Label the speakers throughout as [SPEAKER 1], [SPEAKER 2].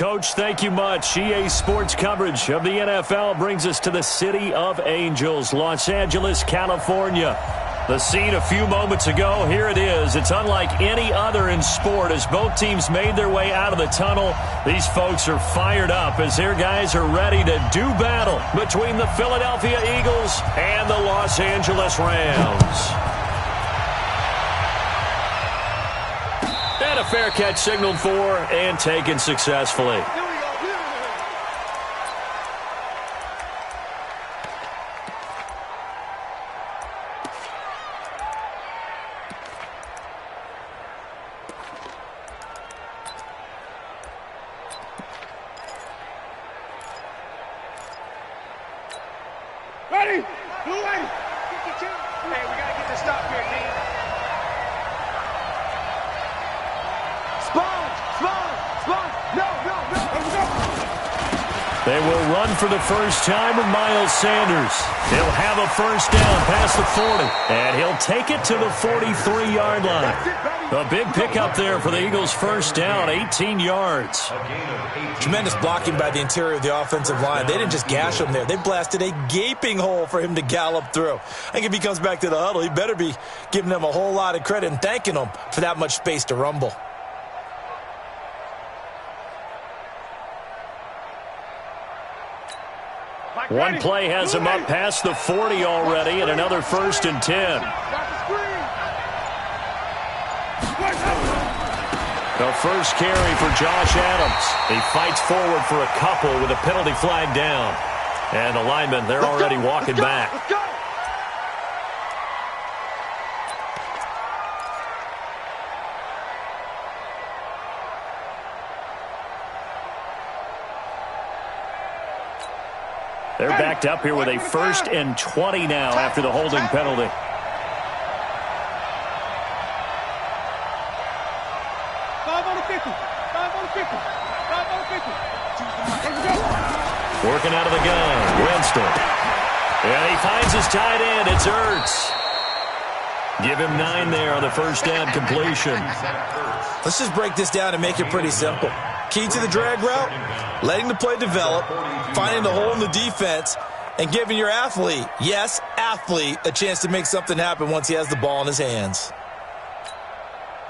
[SPEAKER 1] Coach, thank you much. EA Sports coverage of the NFL brings us to the City of Angels, Los Angeles, California. The scene a few moments ago, here it is. It's unlike any other in sport as both teams made their way out of the tunnel. These folks are fired up as their guys are ready to do battle between the Philadelphia Eagles and the Los Angeles Rams. And a fair catch signaled for and taken successfully.
[SPEAKER 2] Ready? Blue lady. 52. Hey, we got to get this stop here, team. Spawn. No. Let's go.
[SPEAKER 1] They will run for the first time with Miles Sanders. He'll have a first down past the 40, and he'll take it to the 43-yard line. A big pickup there for the Eagles' first down, 18 yards.
[SPEAKER 3] Tremendous blocking by the interior of the offensive line. They didn't just gash him there. They blasted a gaping hole for him to gallop through. I think if he comes back to the huddle, he better be giving them a whole lot of credit and thanking them for that much space to rumble.
[SPEAKER 1] One play has him up past the 40 already, and another 1st and 10. The first carry for Josh Adams. He fights forward for a couple with a penalty flag down. And the linemen, they're already walking back.
[SPEAKER 2] Let's go.
[SPEAKER 1] They're backed up here with a 1st and 20 now after the holding penalty. Working out of the gun, Winston. And he finds his tight end. It's Ertz. Give him 9 there on the first down completion.
[SPEAKER 3] Let's just break this down and make it pretty simple. Key to the drag route, letting the play develop, finding the hole in the defense, and giving your athlete, yes, athlete, a chance to make something happen once he has the ball in his hands.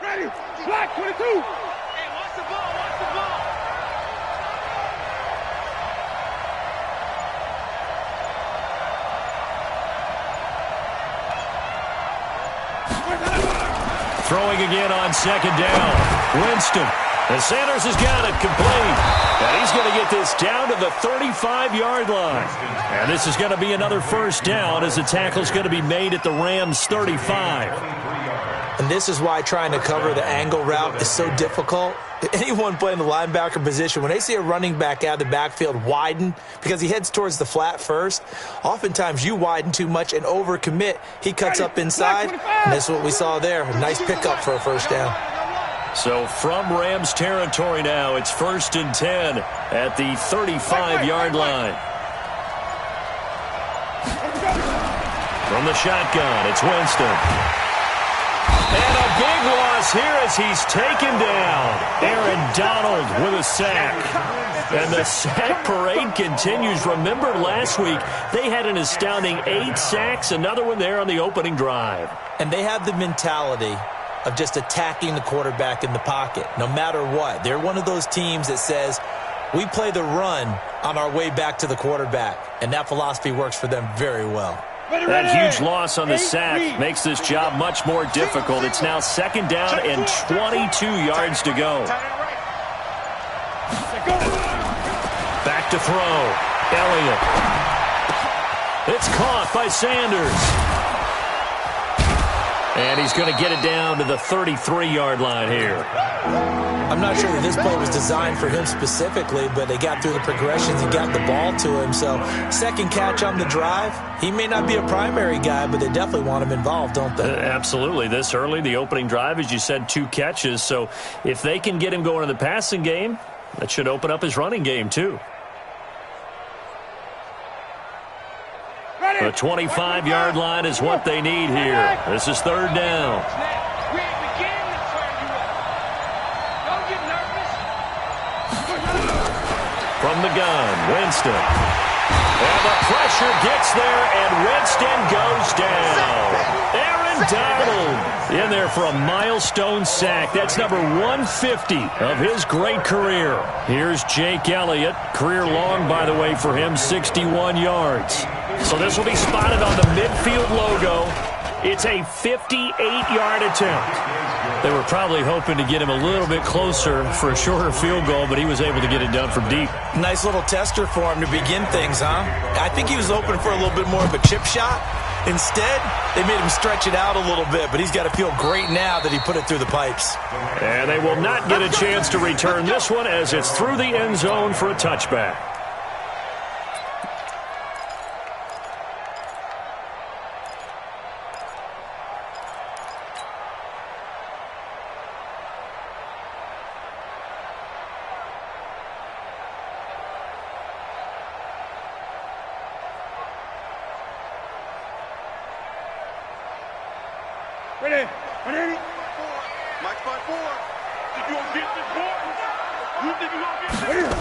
[SPEAKER 2] Ready? Black 22. Hey, watch the ball.
[SPEAKER 1] Throwing again on 2nd down. Winston. And Sanders has got it complete. And he's going to get this down to the 35-yard line. And this is going to be another first down as the tackle's going to be made at the Rams' 35.
[SPEAKER 3] And this is why trying to cover the angle route is so difficult. Anyone playing the linebacker position, when they see a running back out of the backfield widen because he heads towards the flat first, oftentimes you widen too much and overcommit. He cuts up inside, and that's what we saw there. A nice pickup for a first down.
[SPEAKER 1] So from Rams territory now, it's 1st and 10 at the 35-yard line. From the shotgun, it's Winston. And a big loss here as he's taken down. Aaron Donald with a sack. And the sack parade continues. Remember last week, they had an astounding 8 sacks, another one there on the opening drive.
[SPEAKER 3] And they have the mentality of just attacking the quarterback in the pocket, no matter what. They're one of those teams that says, we play the run on our way back to the quarterback. And that philosophy works for them very well.
[SPEAKER 1] That huge loss on the sack makes this job much more difficult. It's now 2nd down and 22 yards to go. Back to throw. Elliott. It's caught by Sanders. And he's going to get it down to the 33-yard line here.
[SPEAKER 3] I'm not sure that this play was designed for him specifically, but they got through the progressions and got the ball to him. So, second catch on the drive. He may not be a primary guy, but they definitely want him involved, don't they?
[SPEAKER 1] Absolutely. This early, the opening drive, as you said, 2 catches. So, if they can get him going in the passing game, that should open up his running game, too. The 25-yard line is what they need here. This is 3rd down. From the gun, Winston. And the pressure gets there, and Winston goes down. Aaron Donald in there for a milestone sack. That's number 150 of his great career. Here's Jake Elliott. Career long, by the way, for him, 61 yards. So this will be spotted on the midfield logo. It's a 58-yard attempt. They were probably hoping to get him a little bit closer for a shorter field goal, but he was able to get it done from deep.
[SPEAKER 3] Nice little tester for him to begin things, huh? I think he was hoping for a little bit more of a chip shot. Instead, they made him stretch it out a little bit, but he's got to feel great now that he put it through the pipes.
[SPEAKER 1] And they will not get a chance to return this one as it's through the end zone for a touchback.
[SPEAKER 2] Ready? Mike 5-4. If you don't get this ball, you think you're going to get it?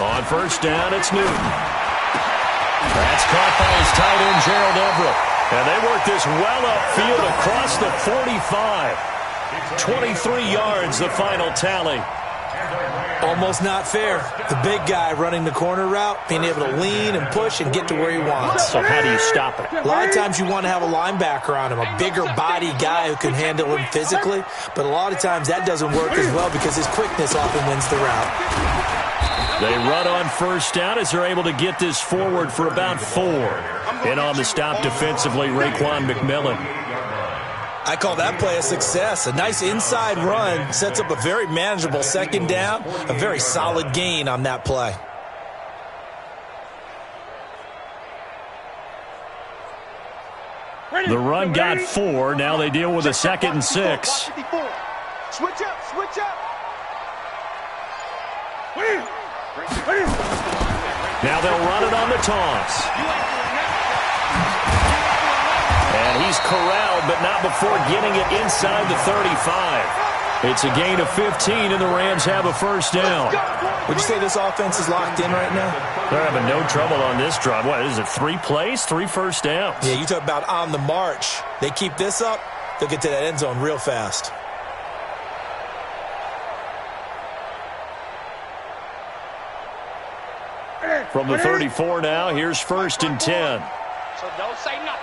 [SPEAKER 1] On first down, it's Newton. That's caught by his tight end, Gerald Everett. And they work this well upfield across the 45. 23 yards, the final tally.
[SPEAKER 3] Almost not fair. The big guy running the corner route, being able to lean and push and get to where he wants.
[SPEAKER 1] So how do you stop it?
[SPEAKER 3] A lot of times you want to have a linebacker on him, a bigger body guy who can handle him physically, but a lot of times that doesn't work as well because his quickness often wins the route.
[SPEAKER 1] They run on first down as they're able to get this forward for about 4. And on the stop defensively, Raekwon McMillan.
[SPEAKER 3] I call that play a success. A nice inside run sets up a very manageable second down, a very solid gain on that play.
[SPEAKER 1] The run got 4. Now they deal with a 2nd and 6.
[SPEAKER 2] Switch up.
[SPEAKER 1] Now they'll run it on the toss. And he's corralled, but not before getting it inside the 35. It's a gain of 15, and the Rams have a first down.
[SPEAKER 3] Would you say this offense is locked in right now?
[SPEAKER 1] They're having no trouble on this drive. What is it, 3 plays, 3 first downs?
[SPEAKER 3] Yeah, you talk about on the march. They keep this up, they'll get to that end zone real fast.
[SPEAKER 1] From the 34 now, here's 1st and 10.
[SPEAKER 2] So don't say nothing.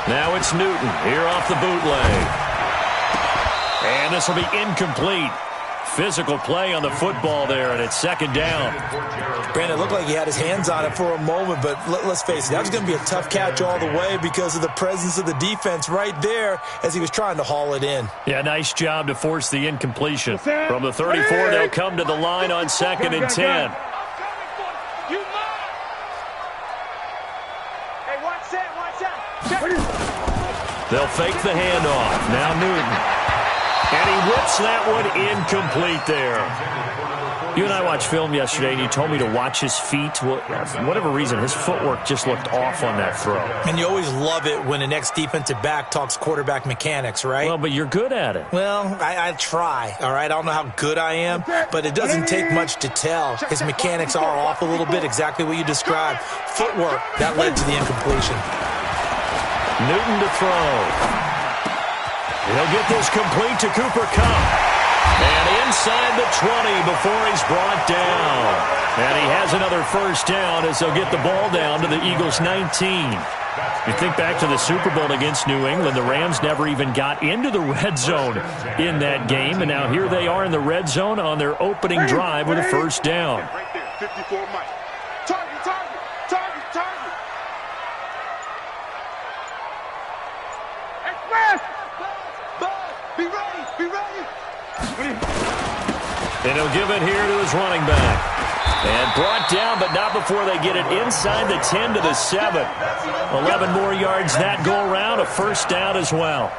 [SPEAKER 1] Now it's Newton here off the bootleg. And this will be incomplete. Physical play on the football there, and it's 2nd down.
[SPEAKER 3] Brandon, it looked like he had his hands on it for a moment, but let's face it, that was going to be a tough catch all the way because of the presence of the defense right there as he was trying to haul it in.
[SPEAKER 1] Yeah, nice job to force the incompletion. From the 34, they'll come to the line on 2nd and 10. They'll fake the handoff. Now Newton. And he whips that one incomplete there. You and I watched film yesterday, and you told me to watch his feet. Well, for whatever reason, his footwork just looked off on that throw.
[SPEAKER 3] And you always love it when the next defensive back talks quarterback mechanics, right?
[SPEAKER 1] Well, but you're good at it.
[SPEAKER 3] Well, I try, all right? I don't know how good I am, but it doesn't take much to tell. His mechanics are off a little bit, exactly what you described. Footwork, that led to the incompletion.
[SPEAKER 1] Newton to throw. He'll get this complete to Cooper Kupp. And inside the 20 before he's brought down. And he has another first down as they'll get the ball down to the Eagles' 19. You think back to the Super Bowl against New England, the Rams never even got into the red zone in that game. And now here they are in the red zone on their opening drive with a first down.
[SPEAKER 2] Right there, 54 Mike. Target. Express! Be ready!
[SPEAKER 1] And he'll give it here to his running back. And brought down, but not before they get it inside the 10 to the 7. 11 more yards that go around, a first down as well.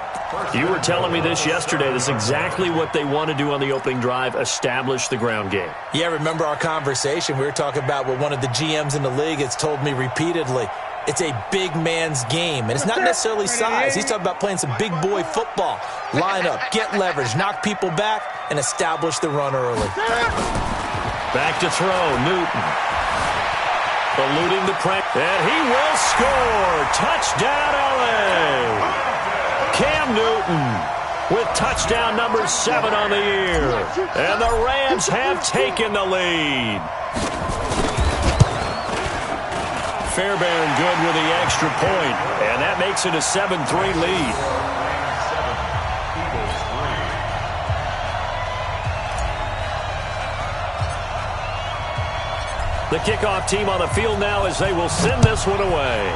[SPEAKER 1] You were telling me this yesterday. This is exactly what they want to do on the opening drive, establish the ground game.
[SPEAKER 3] Yeah, remember our conversation. We were talking about what one of the GMs in the league has told me repeatedly. It's a big man's game, and it's not necessarily size. He's talking about playing some big boy football. Line up, get leverage, knock people back, and establish the run early.
[SPEAKER 1] Back to throw, Newton. Eluding the pressure, and he will score. Touchdown, LA. Cam Newton with touchdown number 7 on the year. And the Rams have taken the lead. Fairbairn good with the extra point, and that makes it a 7-3 lead. The kickoff team on the field now as they will send this one away.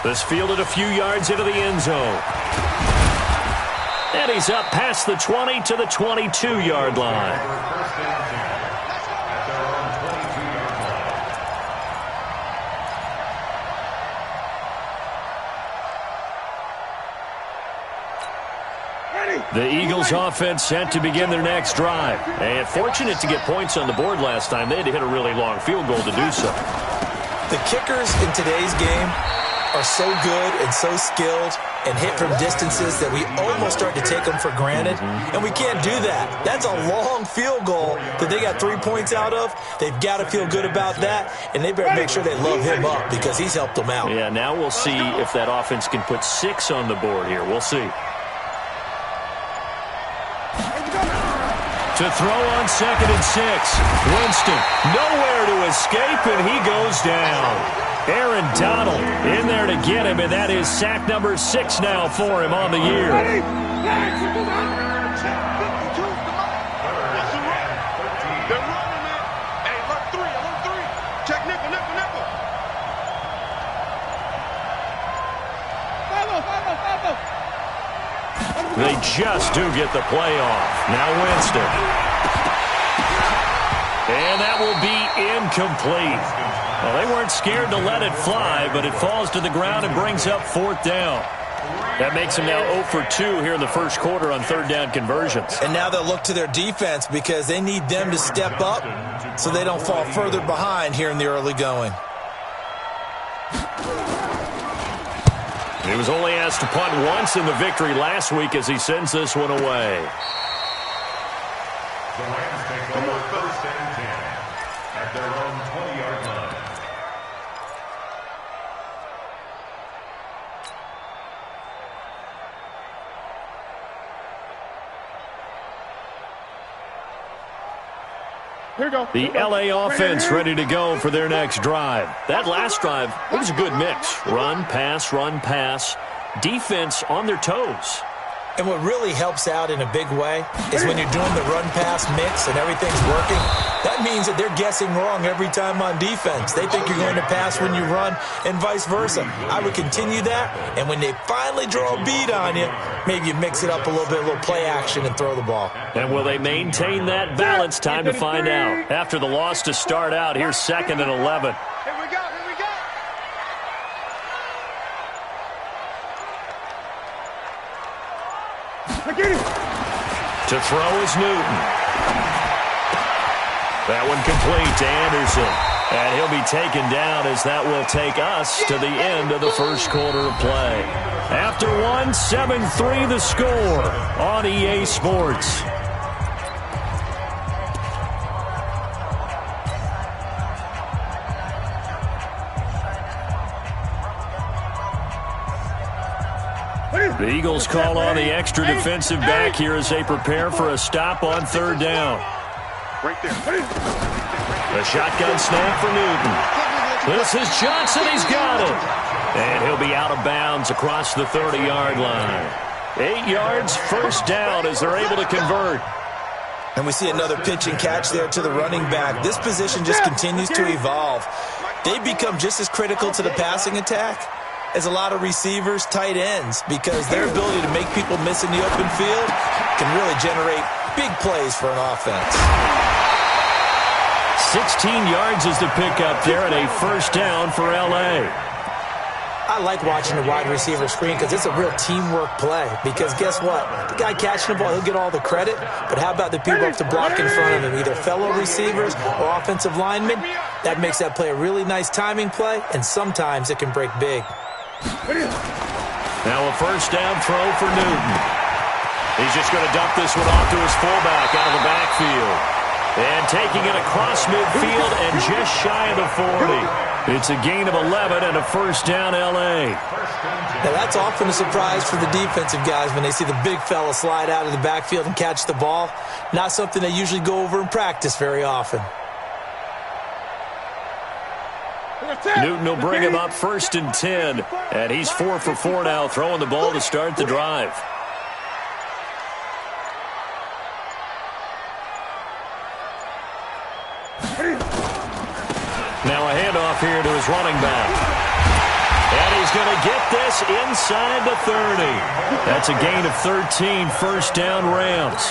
[SPEAKER 1] This fielded a few yards into the end zone. And he's up past the 20 to the 22-yard line. The Eagles offense set to begin their next drive. And fortunate to get points on the board last time. They had to hit a really long field goal to do so.
[SPEAKER 3] The kickers in today's game are so good and so skilled and hit from distances that we almost start to take them for granted. And we can't do that. That's a long field goal that they got 3 points out of. They've got to feel good about that. And they better make sure they love him up because he's helped them out.
[SPEAKER 1] Yeah, now we'll see if that offense can put 6 on the board here. We'll see. To throw on 2nd and 6. Winston nowhere to escape, and he goes down. Aaron Donald in there to get him, and that is sack number 6 now for him on the year. They just do get the play off. Now Winston. And that will be incomplete. Well, they weren't scared to let it fly, but it falls to the ground and brings up 4th down. That makes them now 0 for 2 here in the first quarter on 3rd down conversions.
[SPEAKER 3] And now they'll look to their defense because they need them to step up so they don't fall further behind here in the early going.
[SPEAKER 1] He was only asked to punt once in the victory last week as he sends this one away.
[SPEAKER 4] The Rams take over 1st and 10 at their own 20-yard line.
[SPEAKER 2] Here we go.
[SPEAKER 1] The LA offense ready to go for their next drive. That last drive, it was a good mix. Run, pass, defense on their toes.
[SPEAKER 3] And what really helps out in a big way is when you're doing the run-pass mix and everything's working, that means that they're guessing wrong every time on defense. They think you're going to pass when you run and vice versa. I would continue that, and when they finally draw a beat on you, maybe you mix it up a little play action and throw the ball.
[SPEAKER 1] And will they maintain that balance? Time to find out. After the loss to start out, here's 2nd and 11.
[SPEAKER 2] Here we go.
[SPEAKER 1] To throw is Newton. That one complete to Anderson. And he'll be taken down as that will take us to the end of the first quarter of play. After one, 7-3 the score on EA Sports. The Eagles call on the extra defensive back here as they prepare for a stop on 3rd down.
[SPEAKER 2] Right there.
[SPEAKER 1] The shotgun snap for Newton. This is Johnson. He's got it. And he'll be out of bounds across the 30-yard line. 8 yards, 1st down as they're able to convert.
[SPEAKER 3] And we see another pitch and catch there to the running back. This position just continues to evolve. They become just as critical to the passing attack as a lot of receivers, tight ends, because their ability to make people miss in the open field can really generate big plays for an offense.
[SPEAKER 1] 16 yards is the pickup there and a 1st down for L.A.
[SPEAKER 3] I like watching the wide receiver screen because it's a real teamwork play. Because guess what? The guy catching the ball, he'll get all the credit. But how about the people up to block in front of him, either fellow receivers or offensive linemen? That makes that play a really nice timing play, and sometimes it can break big.
[SPEAKER 1] Now a 1st down throw for Newton. He's just going to dump this one off to his fullback out of the backfield. And taking it across midfield and just shy of the 40. It's a gain of 11 and a first down, L.A.
[SPEAKER 3] Now, that's often a surprise for the defensive guys when they see the big fella slide out of the backfield and catch the ball. Not something they usually go over in practice very often.
[SPEAKER 1] Newton will bring him up first and 10. And he's 4 for 4 now, throwing the ball to start the drive. Now a handoff here to his running back. And he's going to get this inside the 30. That's a gain of 13, first down Rams.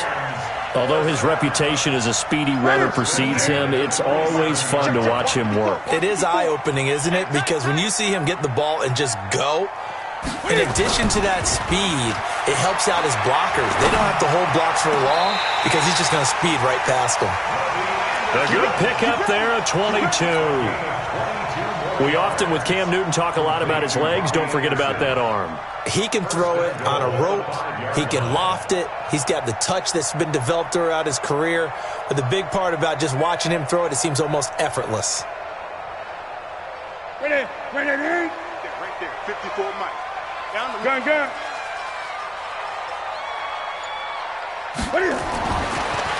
[SPEAKER 1] Although his reputation as a speedy runner precedes him, it's always fun to watch him work.
[SPEAKER 3] It is eye-opening, isn't it? Because when you see him get the ball and just go, in addition to that speed, it helps out his blockers. They don't have to hold blocks for long because he's just going to speed right past them.
[SPEAKER 1] A good pickup there at 22. We often, with Cam Newton, talk a lot about his legs. Don't forget about that arm.
[SPEAKER 3] He can throw it on a rope. He can loft it. He's got the touch that's been developed throughout his career. But the big part about just watching him throw it, it seems almost effortless.
[SPEAKER 2] Right there, 54 Mike. Down the gun.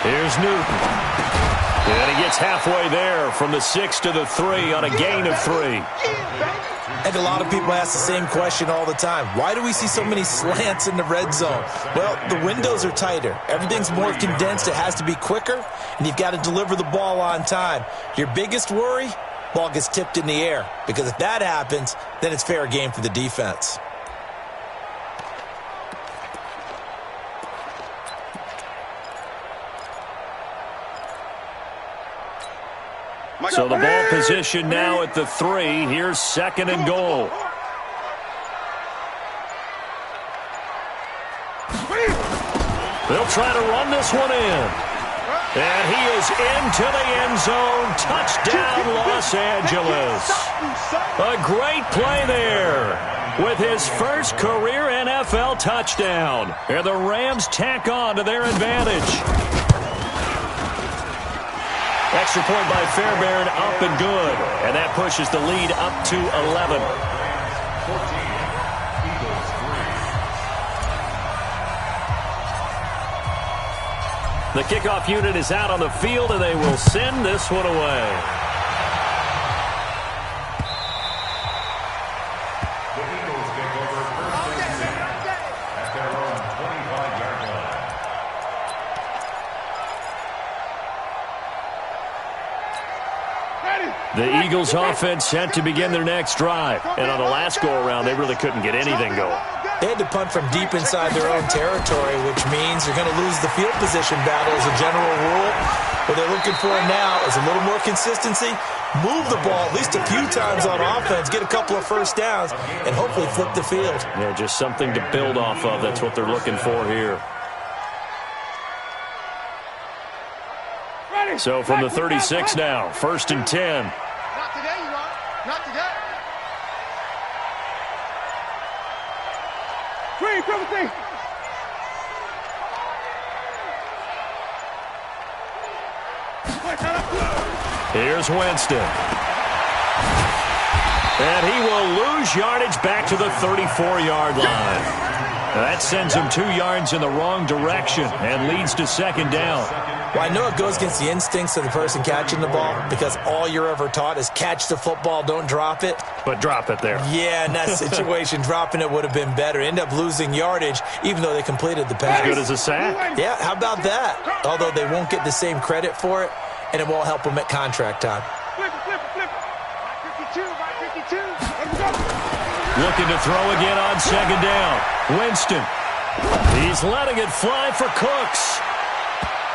[SPEAKER 1] Here's Newton. And he gets halfway there from the 6 to the 3 on a gain of 3.
[SPEAKER 3] And a lot of people ask the same question all the time. Why do we see so many slants in the red zone? Well, the windows are tighter. Everything's more condensed. It has to be quicker, and you've got to deliver the ball on time. Your biggest worry, ball gets tipped in the air. Because if that happens, then it's fair game for the defense.
[SPEAKER 1] So the ball position now at the 3. Here's second and goal. They'll try to run this one in. And he is into the end zone. Touchdown, Los Angeles. A great play there with his first career NFL touchdown. And the Rams tack on to their advantage. Extra point by Fairbairn, up and good. And that pushes the lead up to 11. The kickoff unit is out on the field, and they will send this one away.
[SPEAKER 4] The Eagles take over first and 10 at their own 25-yard line.
[SPEAKER 1] The Eagles offense set to begin their next drive. And on the last go-around, they really couldn't get anything going.
[SPEAKER 3] They had to punt from deep inside their own territory, which means they're going to lose the field position battle as a general rule. What they're looking for now is a little more consistency, move the ball at least a few times on offense, get a couple of first downs, and hopefully flip the field.
[SPEAKER 1] Yeah, just something to build off of. That's what they're looking for here. So from the 36 now, first and 10.
[SPEAKER 2] Not today, you are. Not today.
[SPEAKER 1] Here's Winston. And he will lose yardage back to the 34-yard line. That sends him 2 yards in the wrong direction and leads to second down.
[SPEAKER 3] Well, I know it goes against the instincts of the person catching the ball because all you're ever taught is catch the football, don't drop it.
[SPEAKER 1] But drop it there.
[SPEAKER 3] Yeah, in that situation, dropping it would have been better. End up losing yardage even though they completed the pass.
[SPEAKER 1] As good as a sack.
[SPEAKER 3] Yeah, how about that? Although they won't get the same credit for it, and it won't help them at contract time.
[SPEAKER 2] Flip it. 52.
[SPEAKER 1] Looking to throw again on second down. Winston. He's letting it fly for Cooks.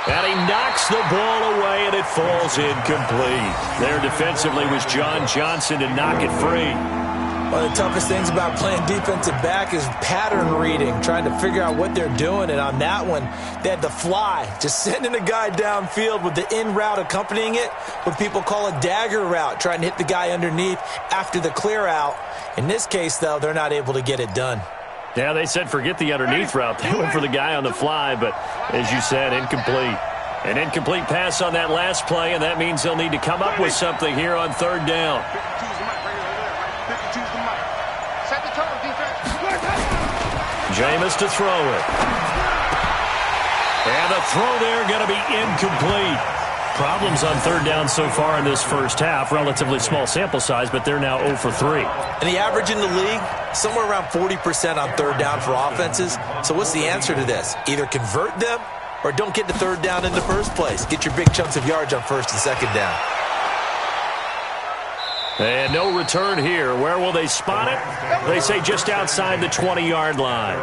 [SPEAKER 1] And he knocks the ball away, and it falls incomplete. There defensively was John Johnson to knock it free.
[SPEAKER 3] One of the toughest things about playing defensive back is pattern reading, trying to figure out what they're doing. And on that one, they had to fly, just sending a guy downfield with the in route accompanying it, what people call a dagger route, trying to hit the guy underneath after the clear out. In this case, though, they're not able to get it done.
[SPEAKER 1] Yeah, they said forget the underneath route. They went for the guy on the fly, but as you said, incomplete. An incomplete pass on that last play, and that means they'll need to come up with something here on third down. Jameis to throw it. And the throw there going to be incomplete. Problems on third down so far in this first half. Relatively small sample size, but they're now 0 for 3.
[SPEAKER 3] And the average in the league, somewhere around 40% on third down for offenses. So what's the answer to this? Either convert them or don't get to third down in the first place. Get your big chunks of yards on first and second down.
[SPEAKER 1] And no return here. Where will they spot it? They say just outside the 20-yard line.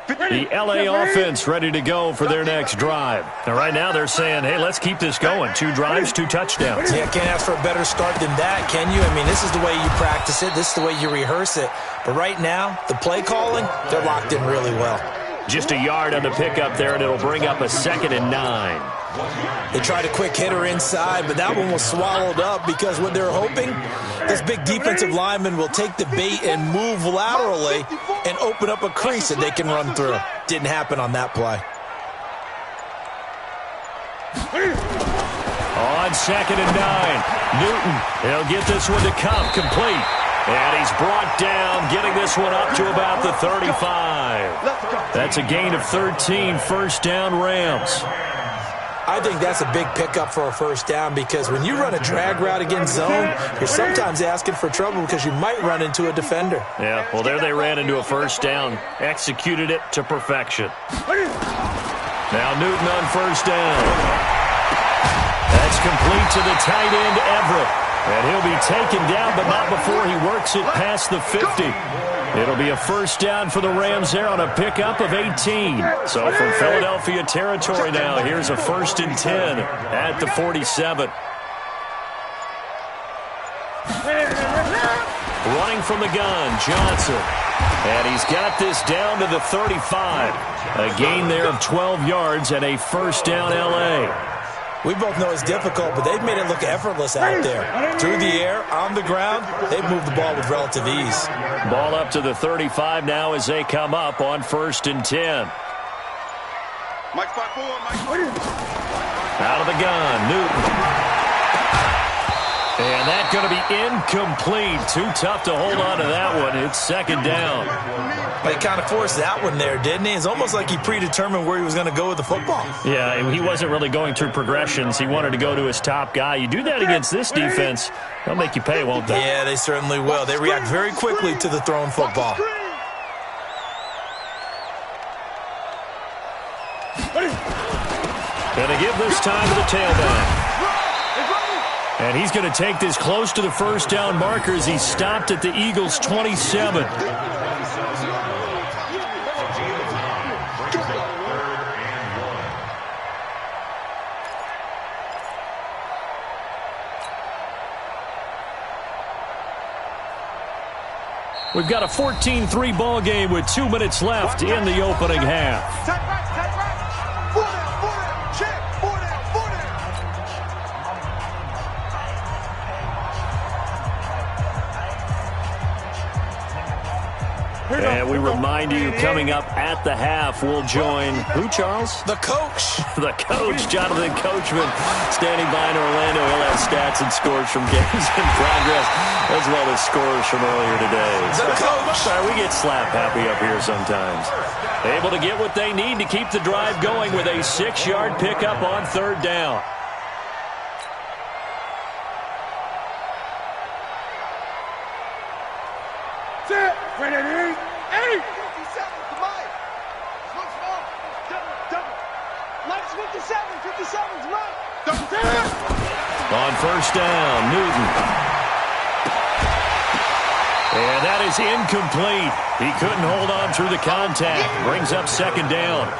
[SPEAKER 1] The L.A. offense ready to go for their next drive. And right now they're saying, hey, let's keep this going. 2 drives, 2 touchdowns.
[SPEAKER 3] Yeah, can't ask for a better start than that, can you? I mean, this is the way you practice it. This is the way you rehearse it. But right now, the play calling, they're locked in really well.
[SPEAKER 1] Just a yard on the pickup there, and it'll bring up a 2nd and 9.
[SPEAKER 3] They tried a quick hitter inside, but that one was swallowed up because what they're hoping, this big defensive lineman will take the bait and move laterally and open up a crease that they can run through. Didn't happen on that play.
[SPEAKER 1] On 2nd and 9, Newton, he'll get this one to Cup, complete. And he's brought down, getting this one up to about the 35. That's a gain of 13, first down Rams.
[SPEAKER 3] I think that's a big pickup for a first down because when you run a drag route against zone, you're sometimes asking for trouble because you might run into a defender.
[SPEAKER 1] Yeah, well, there they ran into a first down, executed it to perfection. Now Newton on first down. That's complete to the tight end, Everett. And he'll be taken down, but not before he works it past the 50. It'll be a first down for the Rams there on a pickup of 18. So from Philadelphia territory now, here's a 1st and 10 at the 47. Running from the gun, Johnson. And he's got this down to the 35. A gain there of 12 yards and a first down L.A.
[SPEAKER 3] We both know it's difficult, but they've made it look effortless out there. Through the air, on the ground, they've moved the ball with relative ease.
[SPEAKER 1] Ball up to the 35 now as they come up on 1st and 10. Out of the gun, Newton. And that's going to be incomplete. Too tough to hold on to that one. It's 2nd down.
[SPEAKER 3] But he kind of forced that one there, didn't he? It's almost like he predetermined where he was going to go with the football.
[SPEAKER 1] Yeah, he wasn't really going through progressions. He wanted to go to his top guy. You do that against this defense, they'll make you pay, won't they?
[SPEAKER 3] Yeah, they certainly will. They react very quickly to the thrown football.
[SPEAKER 1] Going to give this time to the tailback. And he's going to take this close to the first down marker as he stopped at the Eagles' 27. We've got a 14-3 ball game with 2 minutes left in the opening half. And we remind you, coming up at the half, we'll join who, Charles?
[SPEAKER 3] The coach.
[SPEAKER 1] The coach, Jonathan Coachman, standing by in Orlando. He'll have stats and scores from games in progress, as well as scores from earlier today.
[SPEAKER 3] The coach.
[SPEAKER 1] Sorry, we get slap happy up here sometimes. Able to get what they need to keep the drive going with a 6-yard pickup on third down. On first down, Newton. And that is incomplete. He couldn't hold on through the contact. Brings up 2nd down.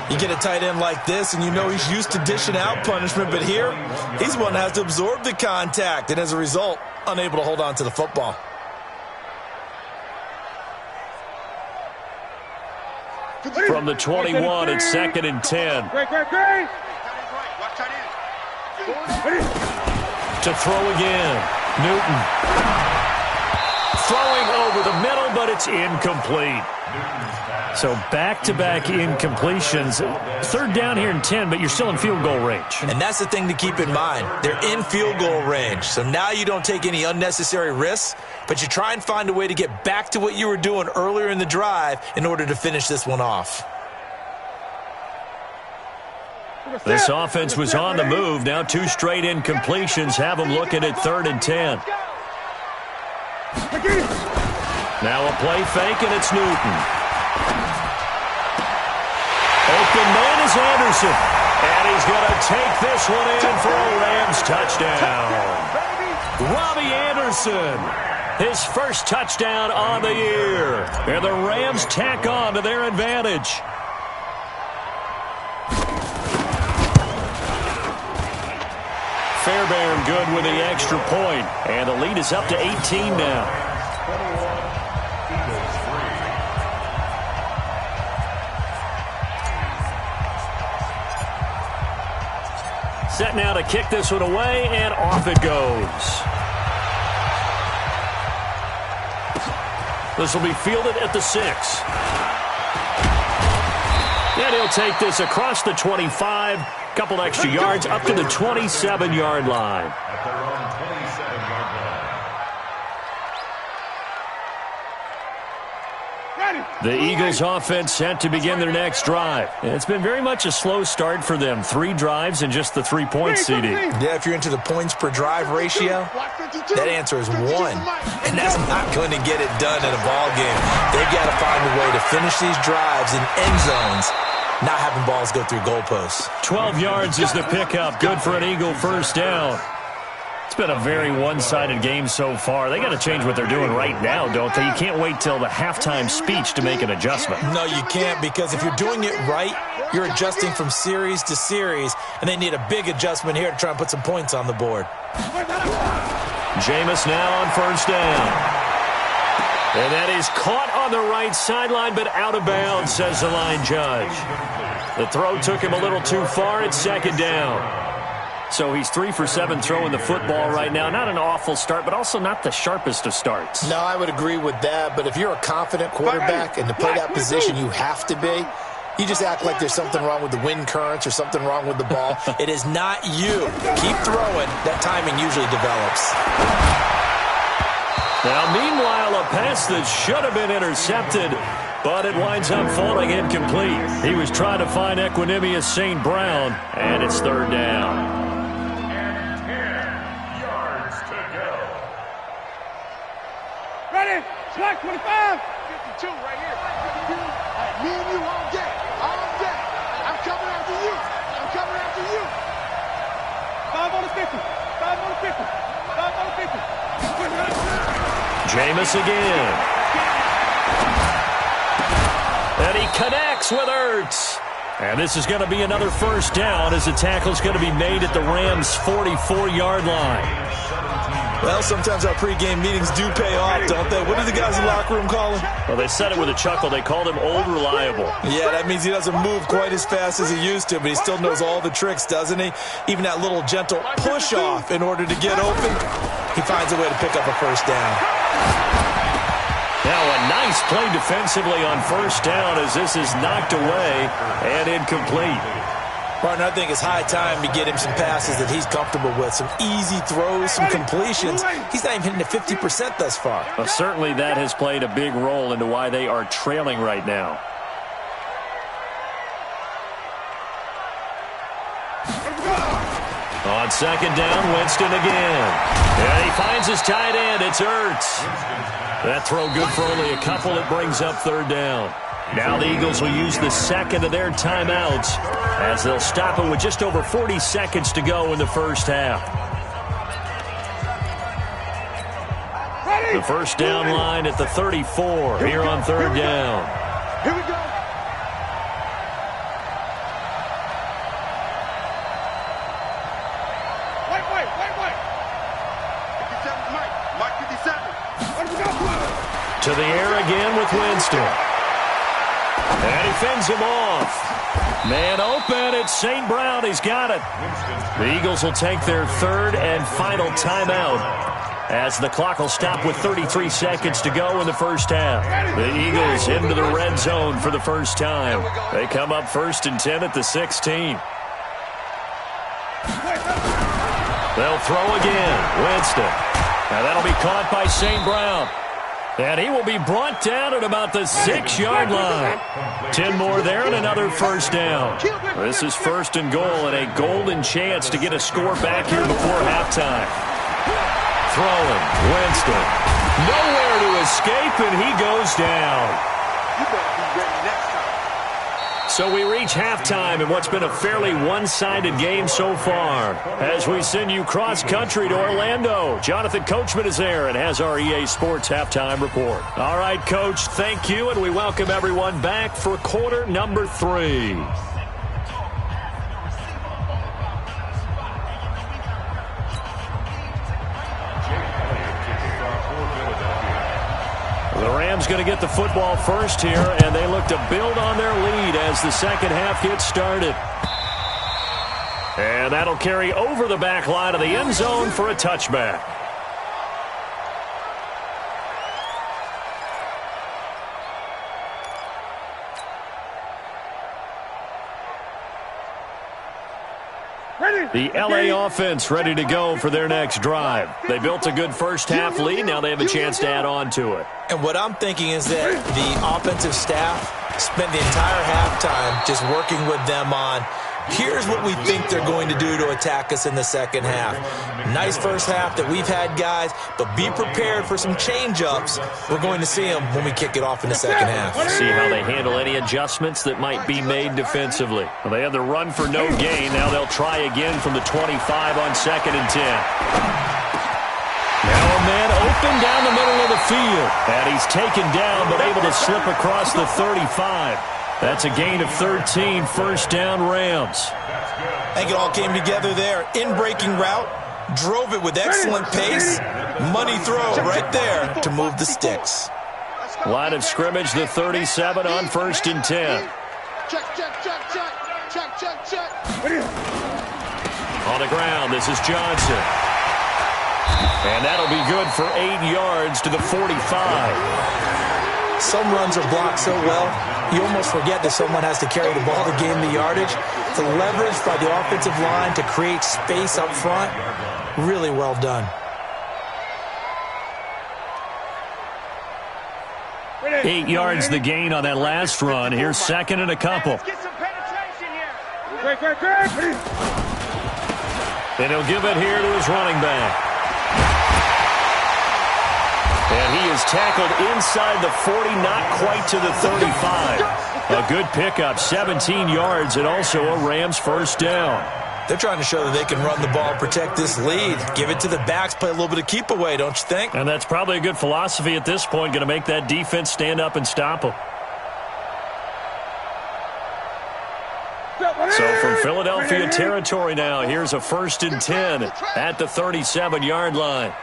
[SPEAKER 3] You get a tight end like this, and you know he's used to dishing out punishment, but here, he's the one that has to absorb the contact, and as a result, unable to hold on to the football.
[SPEAKER 1] From the 21, it's 2nd and 10. To throw again. Newton. Throwing over the middle, but it's incomplete. So back-to-back incompletions. Third down here and 10, but you're still in field goal range.
[SPEAKER 3] And that's the thing to keep in mind. They're in field goal range. So now you don't take any unnecessary risks, but you try and find a way to get back to what you were doing earlier in the drive in order to finish this one off.
[SPEAKER 1] This offense was on the move. Now 2 straight incompletions have them looking at 3rd and 10. Now a play fake, and it's Newton. Open man is Anderson. And he's going to take this one in for a Rams touchdown. Robbie Anderson, his first touchdown on the year. And the Rams tack on to their advantage. Fairbairn good with the extra point. And the lead is up to 18 now. Set now to kick this one away, and off it goes. This will be fielded at the 6. And he'll take this across the 25. Couple extra yards up to the 27-yard line.
[SPEAKER 4] At their own 27-yard line.
[SPEAKER 1] The Eagles offense set to begin their next drive. It's been very much a slow start for them. 3 drives and just the 3 points, CD.
[SPEAKER 3] Yeah, if you're into the points per drive ratio, that answer is 1. And that's not going to get it done in a ball game. They've got to find a way to finish these drives in end zones, not having balls go through goalposts.
[SPEAKER 1] 12 yards is the pickup. Good for an Eagle first down. It's been a very one-sided game so far. They got to change what they're doing right now, don't they? You can't wait till the halftime speech to make an adjustment.
[SPEAKER 3] No, you can't, because if you're doing it right, you're adjusting from series to series, and they need a big adjustment here to try and put some points on the board.
[SPEAKER 1] Jameis now on first down. And that is caught on the right sideline, but out of bounds, says the line judge. The throw took him a little too far. It's second down. So he's 3 for 7 throwing the football right now. Not an awful start, but also not the sharpest of starts.
[SPEAKER 5] No, I would agree with that. But if you're a confident quarterback and to play that position you have to be, you just act like there's something wrong with the wind currents or something wrong with the ball.
[SPEAKER 3] It is not you. Keep throwing. That timing usually develops.
[SPEAKER 1] Now, meanwhile, a pass that should have been intercepted, but it winds up falling incomplete. He was trying to find Equanimous St. Brown, and it's third down.
[SPEAKER 4] And 10 yards to go.
[SPEAKER 2] Ready? Slack 25. 52 right here. 52. Me and you all day. All day. I'm coming after you. I'm coming after you. 5 on the 50. 5 on the 50. 5 on the 50.
[SPEAKER 1] Jameis again. And he connects with Ertz. And this is going to be another first down as the tackle's going to be made at the Rams' 44-yard line.
[SPEAKER 3] Well, sometimes our pregame meetings do pay off, don't they? What do the guys in the locker room call him?
[SPEAKER 1] Well, they said it with a chuckle. They called him Old Reliable.
[SPEAKER 3] Yeah, that means he doesn't move quite as fast as he used to, but he still knows all the tricks, doesn't he? Even that little gentle push-off in order to get open, he finds a way to pick up a first down.
[SPEAKER 1] Now a nice play defensively on first down as this is knocked away and incomplete.
[SPEAKER 3] Partner, I think it's high time to get him some passes that he's comfortable with. Some easy throws, some completions. He's not even hitting the 50% thus far.
[SPEAKER 1] Well, certainly that has played a big role into why they are trailing right now. On second down, Winston again. And he finds his tight end. It's Ertz. That throw good for only a couple. It brings up third down. Now the Eagles will use the second of their timeouts as they'll stop it with just over 40 seconds to go in the first half. The first down line at the 34 here on third down.
[SPEAKER 2] Here we go. Wait. 57's Mike. Mike 57.
[SPEAKER 1] To the air again with Winston. And he fends him off. Man open, it's St. Brown. He's got it. The Eagles will take their third and final timeout as the clock will stop with 33 seconds to go in the first half. The Eagles into the red zone for the first time. They come up 1st and 10 at the 16. They'll throw again. Winston. Now that'll be caught by St. Brown. And he will be brought down at about the 6-yard line. 10 more there and another first down. This is 1st and goal and a golden chance to get a score back here before halftime. Throwing. Winston. Nowhere to escape, and he goes down.
[SPEAKER 2] You better be ready next time.
[SPEAKER 1] So we reach halftime in what's been a fairly one-sided game so far. As we send you cross-country to Orlando, Jonathan Coachman is there and has our EA Sports halftime report. All right, Coach, thank you, and we welcome everyone back for quarter number 3. The Rams going to get the football first here, and they look to build on their lead as the second half gets started. And that'll carry over the back line of the end zone for a touchback. The LA offense ready to go for their next drive. They built a good first half lead. Now they have a chance to add on to it.
[SPEAKER 3] And what I'm thinking is that the offensive staff spent the entire halftime just working with them on, here's what we think they're going to do to attack us in the second half. Nice first half that we've had, guys, but be prepared for some change-ups. We're going to see them when we kick it off in the second half.
[SPEAKER 1] See how they handle any adjustments that might be made defensively. Well, they have the run for no gain. Now they'll try again from the 25 on 2nd and 10. Now a man open down the middle of the field. And he's taken down but able to slip across the 35. That's a gain of 13, first down Rams.
[SPEAKER 3] I think it all came together there. In-breaking route, drove it with excellent pace. Money throw right there to move the sticks.
[SPEAKER 1] Line of scrimmage, the 37 on 1st and 10.
[SPEAKER 2] Check, check, check, check, check, check, check.
[SPEAKER 1] On the ground, this is Johnson. And that'll be good for 8 yards to the 45.
[SPEAKER 3] Some runs are blocked so well, you almost forget that someone has to carry the ball to gain the yardage. The leverage by the offensive line to create space up front, really well done.
[SPEAKER 1] 8 yards the gain on that last run. Here's 2nd and a couple.
[SPEAKER 2] Get some penetration here. Quick.
[SPEAKER 1] And he'll give it here to his running back. And he is tackled inside the 40, not quite to the 35. A good pickup, 17 yards, and also a Rams first down.
[SPEAKER 3] They're trying to show that they can run the ball, protect this lead. Give it to the backs, play a little bit of keep away, don't you think?
[SPEAKER 1] And that's probably a good philosophy at this point, going to make that defense stand up and stop them. So from Philadelphia territory now, here's a 1st and 10 at the 37-yard line.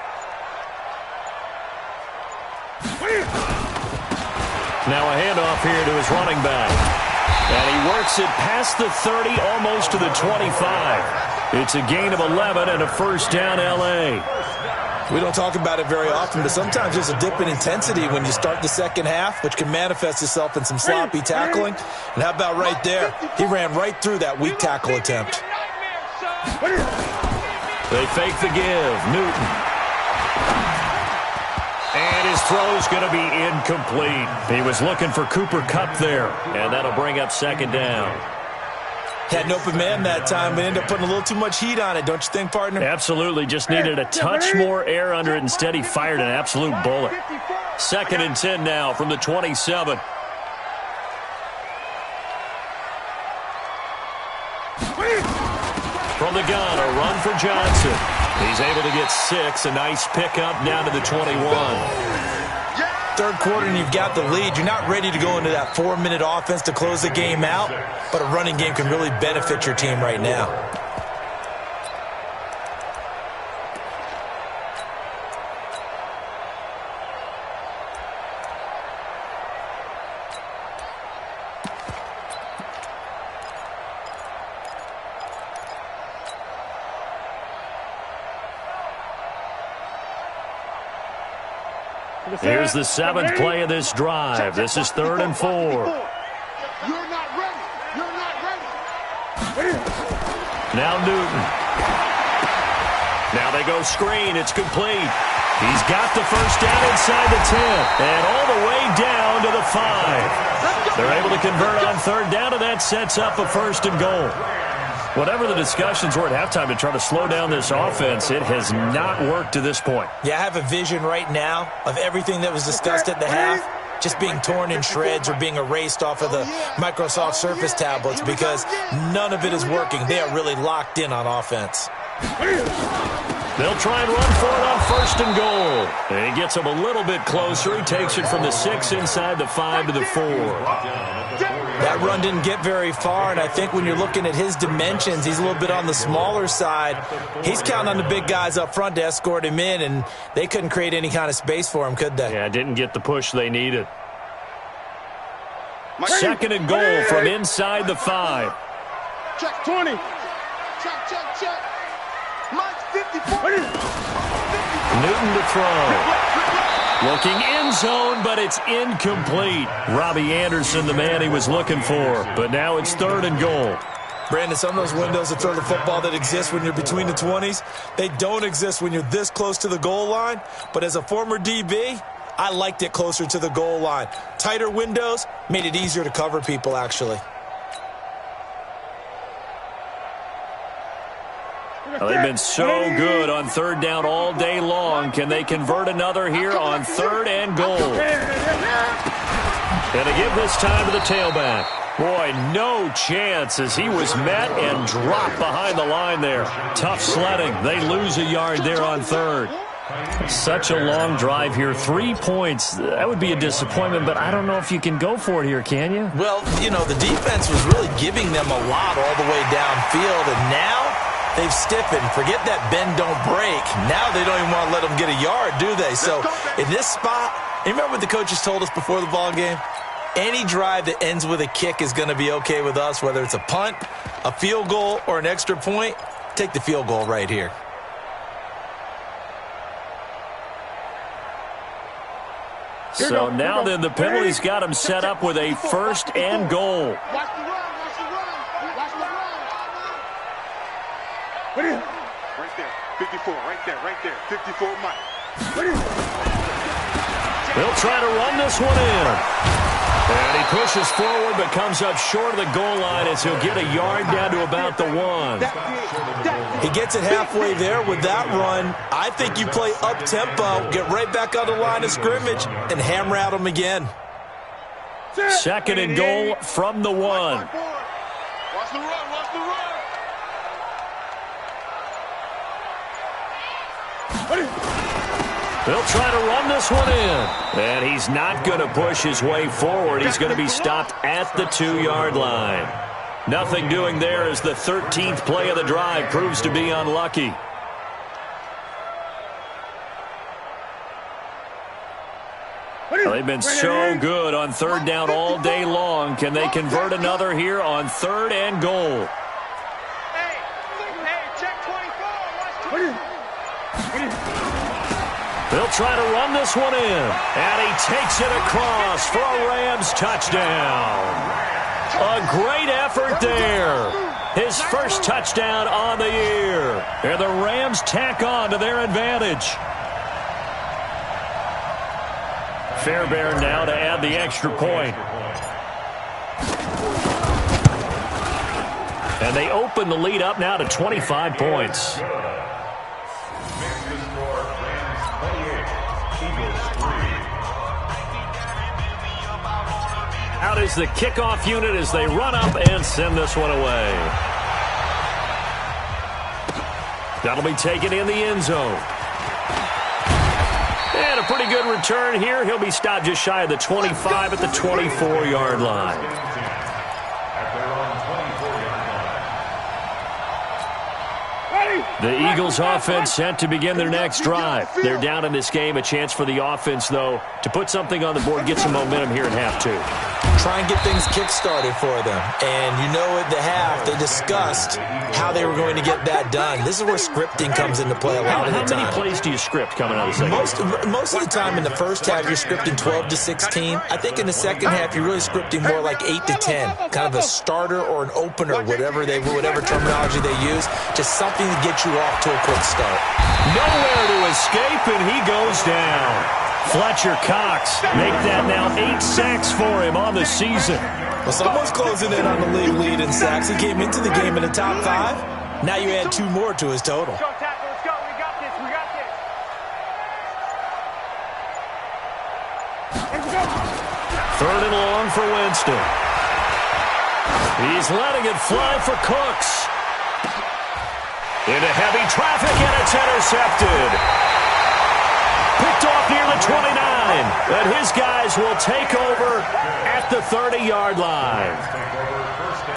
[SPEAKER 1] Now a handoff here to his running back. And he works it past the 30, almost to the 25. It's a gain of 11 and a first down L.A.
[SPEAKER 3] We don't talk about it very often, but sometimes there's a dip in intensity when you start the second half, which can manifest itself in some sloppy tackling. And how about right there? He ran right through that weak tackle attempt.
[SPEAKER 1] They fake the give. Newton. And his throw's going to be incomplete. He was looking for Cooper Kupp there, and that'll bring up 2nd down.
[SPEAKER 3] Had an open man that time, but ended up putting a little too much heat on it, don't you think, partner?
[SPEAKER 1] Absolutely. Just needed a touch more air under it. Instead, he fired an absolute bullet. 2nd and 10 now from the 27. From the gun, a run for Johnson. He's able to get 6. A nice pickup down to the 21.
[SPEAKER 3] Third quarter and you've got the lead. You're not ready to go into that 4-minute offense to close the game out, but a running game can really benefit your team right now.
[SPEAKER 1] Here's the 7th play of this drive. This is 3rd and 4.
[SPEAKER 2] You're not ready. You're not ready.
[SPEAKER 1] Now Newton. Now they go screen. It's complete. He's got the first down inside the 10 and all the way down to the 5. They're able to convert on 3rd down, and that sets up a 1st and goal. Whatever the discussions were at halftime to try to slow down this offense, it has not worked to this point.
[SPEAKER 3] Yeah, I have a vision right now of everything that was discussed at the half just being torn in shreds or being erased off of the Microsoft Surface tablets because none of it is working. They are really locked in on offense.
[SPEAKER 1] They'll try and run for it on 1st and goal. And he gets him a little bit closer. He takes it from the 6 inside the 5 to the 4.
[SPEAKER 3] That run didn't get very far, and I think when you're looking at his dimensions, he's a little bit on the smaller side. He's counting on the big guys up front to escort him in, and they couldn't create any kind of space for him, could they?
[SPEAKER 1] Yeah, didn't get the push they needed. 2nd and goal from inside the 5.
[SPEAKER 2] Check 20. Check. Mike 54.
[SPEAKER 1] Newton to throw. Looking end zone, but it's incomplete. Robbie Anderson, the man he was looking for. But now it's 3rd and goal.
[SPEAKER 3] Brandon, some of those windows to throw the football that exist when you're between the 20s, they don't exist when you're this close to the goal line. But as a former DB, I liked it closer to the goal line. Tighter windows made it easier to cover people, actually.
[SPEAKER 1] Well, they've been so good on 3rd down all day long. Can they convert another here on 3rd and goal? And they give this time to the tailback. Boy, no chance as he was met and dropped behind the line there. Tough sledding. They lose a yard there on 3rd. Such a long drive here. 3 points. That would be a disappointment, but I don't know if you can go for it here, can you?
[SPEAKER 3] Well, you know, the defense was really giving them a lot all the way downfield, and now they've stiffened. Forget that bend, don't break. Now they don't even want to let them get a yard, do they? So in this spot, you remember what the coaches told us before the ball game? Any drive that ends with a kick is going to be okay with us, whether it's a punt, a field goal, or an extra point. Take the field goal right here.
[SPEAKER 1] So now then the penalty's got him set up with a 1st and goal.
[SPEAKER 2] Watch the run. Right there. 54. Right there. 54 Mike.
[SPEAKER 1] They'll try to run this one in. And he pushes forward but comes up short of the goal line as he'll get a yard down to about the 1.
[SPEAKER 3] He gets it halfway there with that run. I think you play up-tempo, get right back on the line of scrimmage, and hammer at him again.
[SPEAKER 1] 2nd and goal from the 1.
[SPEAKER 2] Watch the run.
[SPEAKER 1] They'll try to run this one in. And he's not going to push his way forward. He's going to be stopped at the 2-yard line. Nothing doing there as the 13th play of the drive proves to be unlucky. Well, they've been so good on 3rd down all day long. Can they convert another here on 3rd and goal?
[SPEAKER 2] Hey, check 24.
[SPEAKER 1] They'll try to run this one in. And he takes it across for a Rams touchdown. A great effort there. His first touchdown on the year. And the Rams tack on to their advantage. Fairbairn now to add the extra point. And they open the lead up now to 25 points. Out is the kickoff unit as they run up and send this one away. That'll be taken in the end zone. And a pretty good return here. He'll be stopped just shy of the 25 at the 24-yard line.
[SPEAKER 2] Ready?
[SPEAKER 1] The Eagles offense set to begin their next drive. They're down in this game. A chance for the offense, though, to put something on the board, get some momentum here in half two.
[SPEAKER 3] Try and get things kick-started for them. And you know at the half, they discussed how they were going to get that done. This is where scripting comes into play a lot of the time.
[SPEAKER 1] How many plays do you script coming out of the second?
[SPEAKER 3] Most of the time in the first half, you're scripting 12 to 16. I think in the second half, you're really scripting more like 8 to 10. Kind of a starter or an opener, whatever terminology they use. Just something to get you off to a quick start.
[SPEAKER 1] Nowhere to escape, and he goes down. Fletcher Cox make that now 8 sacks for him on the season.
[SPEAKER 3] Well, someone's closing in on the league lead in sacks. He came into the game in the top 5. Now you add 2 more to his total.
[SPEAKER 2] Let's go, tackle. Let's go. We got this. We got this. Let's go.
[SPEAKER 1] 3rd and long for Winston. He's letting it fly for Cooks. Into heavy traffic, and it's intercepted. Picked off near the 29. And his guys will take over at the 30-yard line.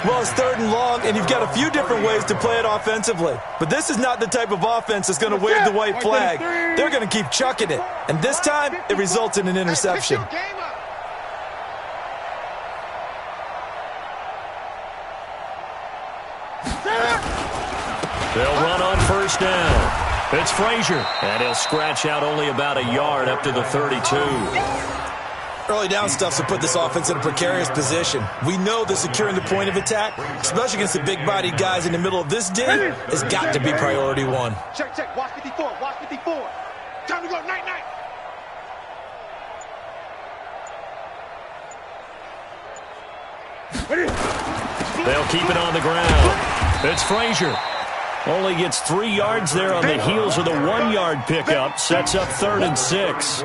[SPEAKER 3] Well, it's 3rd and long, and you've got a few different ways to play it offensively. But this is not the type of offense that's going to wave the white flag. They're going to keep chucking it. And this time, it results in an interception.
[SPEAKER 1] They'll run on 1st down. It's Frazier, and he'll scratch out only about a yard up to the 32.
[SPEAKER 3] Early down stuffs will put this offense in a precarious position. We know that securing the point of attack, especially against the big-bodied guys in the middle of this day, has got to be priority 1.
[SPEAKER 2] Check, check. Watch 54. Watch 54. Time to go. Night, night.
[SPEAKER 1] They'll keep it on the ground. It's Frazier. Only gets 3 yards there on the heels of the 1-yard pickup. Sets up 3rd and 6.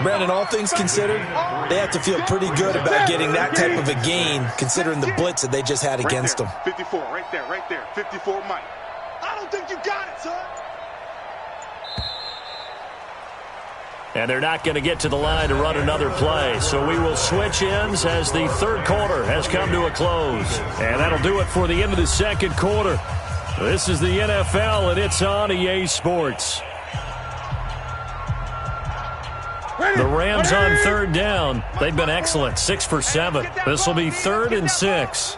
[SPEAKER 3] Brandon, all things considered, they have to feel pretty good about getting that type of a gain, considering the blitz that they just had against them.
[SPEAKER 2] 54, right there, right there. 54, Mike. I don't think you got it, son.
[SPEAKER 1] And they're not going to get to the line to run another play. So we will switch ends as the 3rd quarter has come to a close. And that'll do it for the end of the 2nd quarter. This is the NFL, and it's on EA Sports. The Rams on 3rd down. They've been excellent, 6 for 7. This will be 3rd and 6.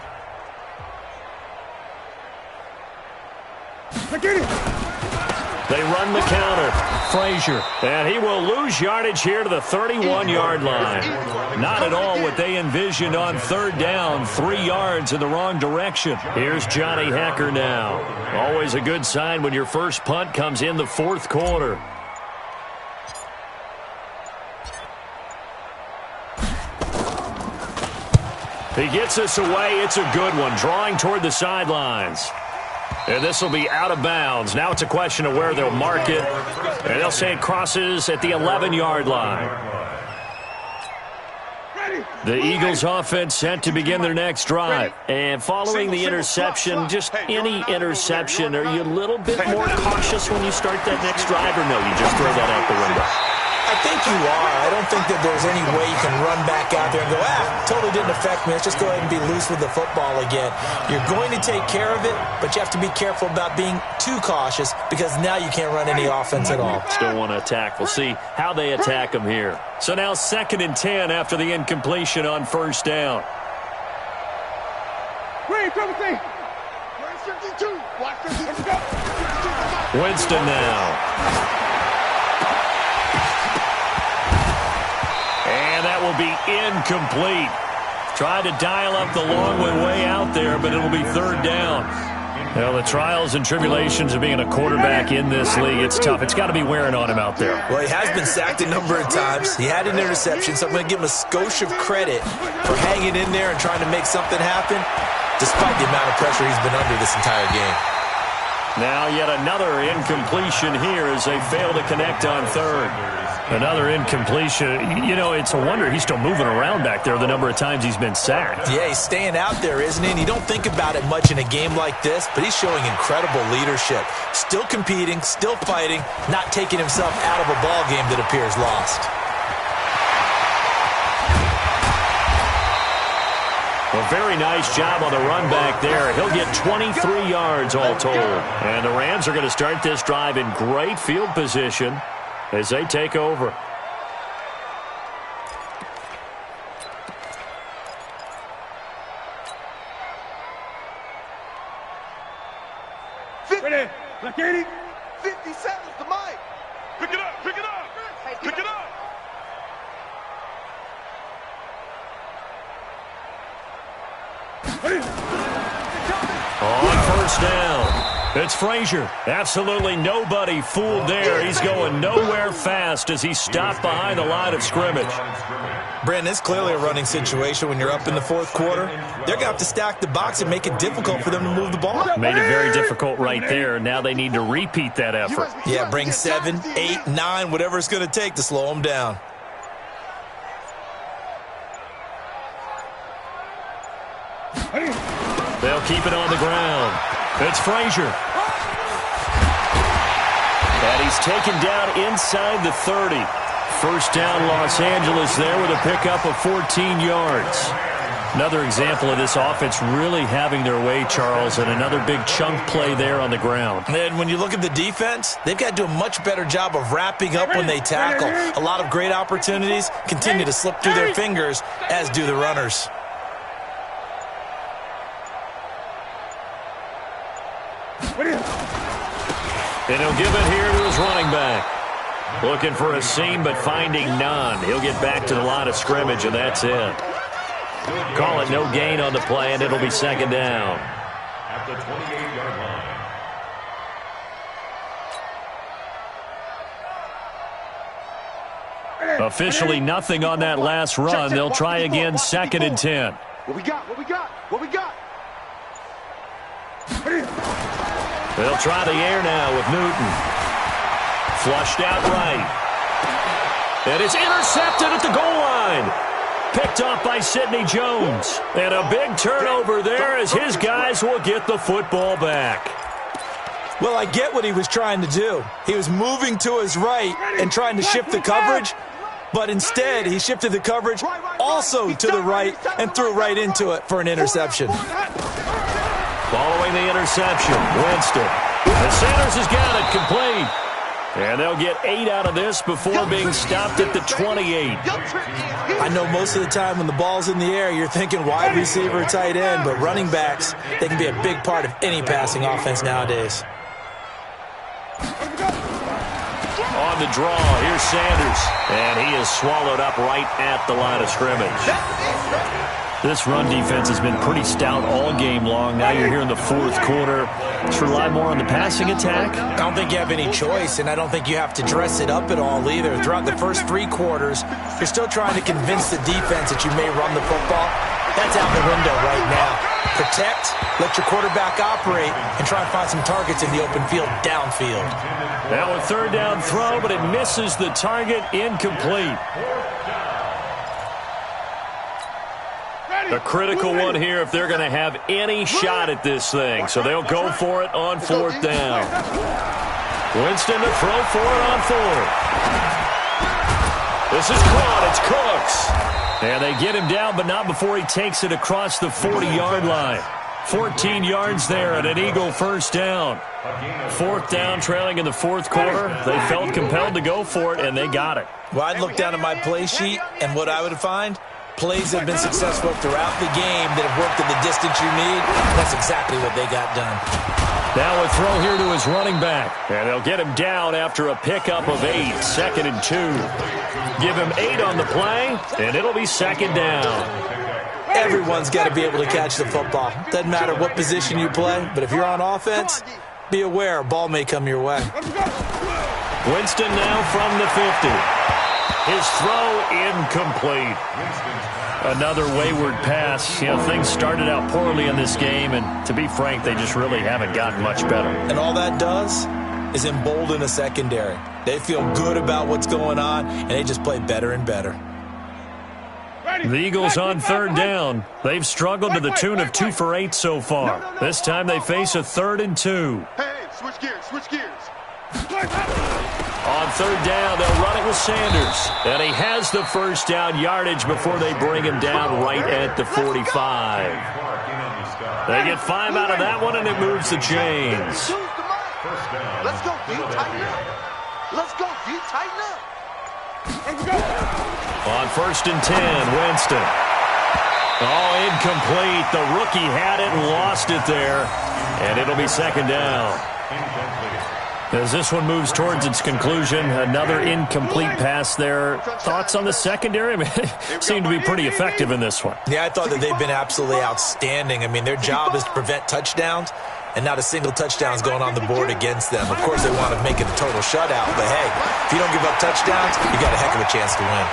[SPEAKER 1] They run the counter. Frazier, and he will lose yardage here to the 31-yard line. Not at all what they envisioned on 3rd down. 3 yards in the wrong direction. Here's Johnny Hecker now. Always a good sign when your first punt comes in the 4th quarter. He gets us away. It's a good one. Drawing toward the sidelines. And this will be out of bounds. Now it's a question of where they'll mark it. And they'll say it crosses at the 11-yard line. The Eagles offense set to begin their next drive. And following the interception, just any interception, are you a little bit more cautious when you start that next drive, or no, you just throw that out the window?
[SPEAKER 3] I think you are. I don't think that there's any way you can run back out there and go, totally didn't affect me. Let's just go ahead and be loose with the football again. You're going to take care of it, but you have to be careful about being too cautious because now you can't run any offense at all.
[SPEAKER 1] Still want to attack. We'll see how they attack them here. So now 2nd and 10 after the incompletion on 1st down. Winston now. And that will be incomplete. Tried to dial up the long way out there, but it'll be 3rd down. Well, the trials and tribulations of being a quarterback in this league, it's tough. It's got to be wearing on him out there.
[SPEAKER 3] Well, he has been sacked a number of times. He had an interception, so I'm going to give him a skosh of credit for hanging in there and trying to make something happen, despite the amount of pressure he's been under this entire game.
[SPEAKER 1] Now yet another incompletion here as they fail to connect on 3rd. Another incompletion. You know, it's a wonder he's still moving around back there the number of times he's been sacked.
[SPEAKER 3] Yeah, he's staying out there, isn't he? And you don't think about it much in a game like this, but he's showing incredible leadership. Still competing, still fighting, not taking himself out of a ball game that appears lost.
[SPEAKER 1] A very nice job on the run back there. He'll get 23 yards all told. And the Rams are going to start this drive in great field position as they take over.
[SPEAKER 2] Ready? Black 80.
[SPEAKER 6] 57's the mic.
[SPEAKER 2] Pick it up, pick it up. Pick it up.
[SPEAKER 1] On first down, it's Frazier. Absolutely nobody fooled there. He's going nowhere fast as he stopped behind the line of scrimmage.
[SPEAKER 3] Brandon, it's clearly a running situation when you're up in the fourth quarter. They're going to have to stack the box and make it difficult for them to move the ball.
[SPEAKER 1] Made it very difficult right there. Now they need to repeat that effort.
[SPEAKER 3] Yeah, bring 7, 8, 9, whatever it's going to take to slow them down.
[SPEAKER 1] They'll keep it on the ground. It's Frazier. And he's taken down inside the 30. First down, Los Angeles there with a pickup of 14 yards. Another example of this offense really having their way, Charles, and another big chunk play there on the ground.
[SPEAKER 3] And when you look at the defense, they've got to do a much better job of wrapping up when they tackle. A lot of great opportunities continue to slip through their fingers, as do the runners.
[SPEAKER 1] And he'll give it here to his running back. Looking for a seam, but finding none. He'll get back to the line of scrimmage, and that's it. Call it no gain on the play, and it'll be second down.
[SPEAKER 4] At the 28-yard line.
[SPEAKER 1] Officially nothing on that last run. They'll try again, second and 10.
[SPEAKER 2] What we got? What we got? What we got?
[SPEAKER 1] They'll try the air now with Newton. Flushed out right. And it's intercepted at the goal line. Picked off by Sidney Jones. And a big turnover there as his guys will get the football back.
[SPEAKER 3] Well, I get what he was trying to do. He was moving to his right and trying to shift the coverage, but instead he shifted the coverage also to the right and threw right into it for an interception.
[SPEAKER 1] Following the interception, Winston. The Sanders has got it complete. And they'll get 8 out of this before being stopped at the 28.
[SPEAKER 3] I know most of the time when the ball's in the air, you're thinking wide receiver, tight end, but running backs, they can be a big part of any passing offense nowadays.
[SPEAKER 1] On the draw, here's Sanders. And he is swallowed up right at the line of scrimmage. This run defense has been pretty stout all game long. Now you're here in the fourth quarter. Let's rely more on the passing attack.
[SPEAKER 3] I don't think you have any choice, and I don't think you have to dress it up at all either. Throughout the first 3 quarters, you're still trying to convince the defense that you may run the football. That's out the window right now. Protect, let your quarterback operate, and try and find some targets in the open field downfield.
[SPEAKER 1] Now a third down throw, but it misses the target, incomplete. A critical one here if they're going to have any shot at this thing. So they'll go for it on fourth down. Winston to throw for it on fourth. This is caught. It's Cooks. And they get him down, but not before he takes it across the 40-yard line. 14 yards there and an Eagle first down. Fourth down, trailing in the fourth quarter. They felt compelled to go for it, and they got it.
[SPEAKER 3] Well, I'd look down at my play sheet, and what I would find, plays that have been successful throughout the game that have worked at the distance you need. That's exactly what they got done.
[SPEAKER 1] Now a throw here to his running back. And they'll get him down after a pickup of 8, second and 2. Give him 8 on the play, and it'll be second down.
[SPEAKER 3] Everyone's got to be able to catch the football. Doesn't matter what position you play, but if you're on offense, be aware a ball may come your way.
[SPEAKER 1] Winston now from the 50. His throw incomplete. Another wayward pass. You know, things started out poorly in this game, and to be frank, they just really haven't gotten much better.
[SPEAKER 3] And all that does is embolden a secondary. They feel good about what's going on, and they just play better and better.
[SPEAKER 1] The Eagles on third down. They've struggled to the tune of 2 for 8 so far. This time they face a 3rd and 2.
[SPEAKER 2] Hey, switch gears, switch gears.
[SPEAKER 1] On third down, they'll run it with Sanders. And he has the first down yardage before they bring him down right at the 45. They get 5 out of that one, and it moves the chains.
[SPEAKER 6] Let's go, D. Tighten up. Let's go, D. Tighten up.
[SPEAKER 1] On first and 10, Winston. Oh, incomplete. The rookie had it and lost it there. And it'll be second down. As this one moves towards its conclusion, another incomplete pass there. Thoughts on the secondary? I mean, they seem to be pretty effective in this one.
[SPEAKER 3] Yeah, I thought that they've been absolutely outstanding. I mean, their job is to prevent touchdowns, and not a single touchdown's going on the board against them. Of course, they want to make it a total shutout, but hey, if you don't give up touchdowns, you got a heck of a chance to win.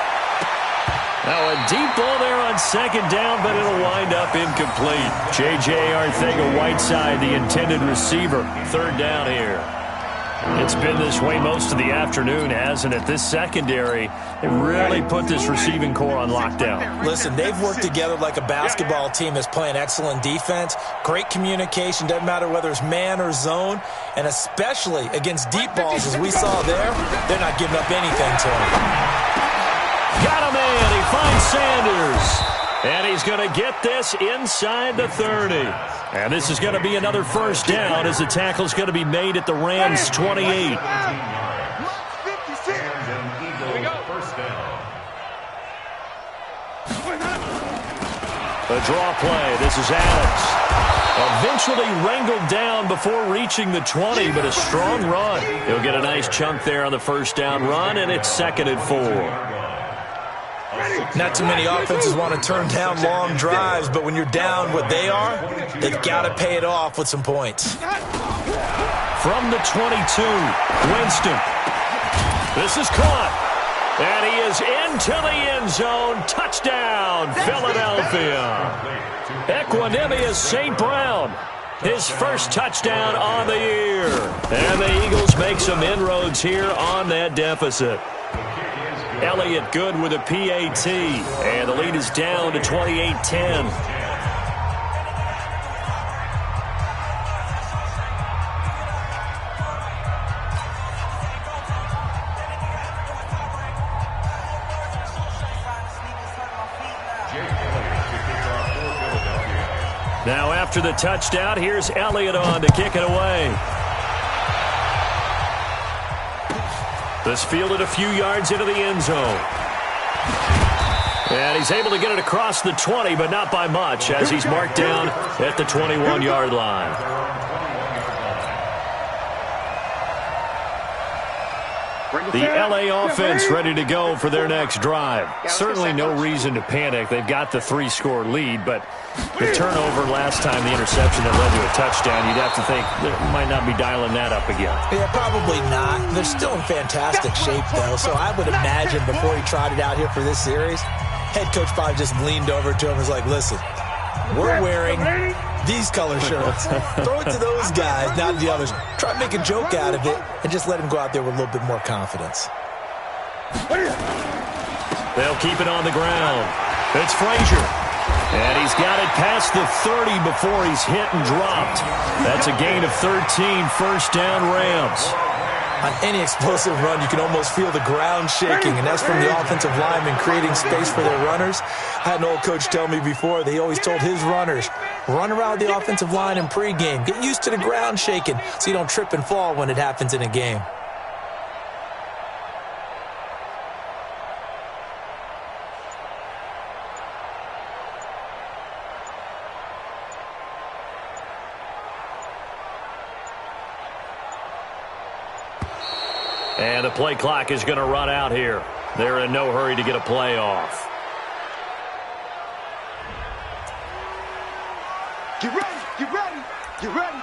[SPEAKER 1] Now a deep ball there on second down, but it'll wind up incomplete. J.J. Arcega-Whiteside, the intended receiver. Third down here. It's been this way most of the afternoon, hasn't it? This secondary, they really put this receiving core on lockdown.
[SPEAKER 3] Listen, they've worked together like a basketball team that's playing excellent defense. Great communication, doesn't matter whether it's man or zone, and especially against deep balls, as we saw there, they're not giving up anything to him.
[SPEAKER 1] Got him in. He finds Sanders. And he's going to get this inside the 30. And this is going to be another first down as the tackle's going to be made at the Rams' 28. A draw play. This is Adams. Eventually wrangled down before reaching the 20, but a strong run. He'll get a nice chunk there on the first down run, and it's 2nd and 4.
[SPEAKER 3] Not too many offenses want to turn down long drives, but when you're down what they are, they've got to pay it off with some points.
[SPEAKER 1] From the 22, Winston. This is caught. And he is into the end zone. Touchdown, Philadelphia. Equanimous St. Brown. His first touchdown on the year. And the Eagles make some inroads here on that deficit. Elliott good with a PAT, and the lead is down to 28-10. Now after the touchdown, here's Elliott on to kick it away. This fielded a few yards into the end zone. And he's able to get it across the 20, but not by much, as he's marked down at the 21-yard line. The L.A. offense ready to go for their next drive. Certainly no reason to panic. They've got the 3-score lead, but the turnover last time, the interception that led to a touchdown, you'd have to think they might not be dialing that up again.
[SPEAKER 3] Yeah, probably not. They're still in fantastic shape, though, so I would imagine before he trotted out here for this series, head coach probably just leaned over to him and was like, listen, we're wearing these color shirts. Throw it to those guys, not the others. Try to make a joke out of it and just let him go out there with a little bit more confidence.
[SPEAKER 1] They'll keep it on the ground. It's Frazier. And he's got it past the 30 before he's hit and dropped. That's a gain of 13, first down Rams.
[SPEAKER 3] On any explosive run, you can almost feel the ground shaking, and that's from the offensive linemen creating space for their runners. I had an old coach tell me before that he always told his runners, run around the offensive line in pregame. Get used to the ground shaking so you don't trip and fall when it happens in a game.
[SPEAKER 1] And the play clock is going to run out here. They're in no hurry to get a play off.
[SPEAKER 2] Get ready, get ready, get ready.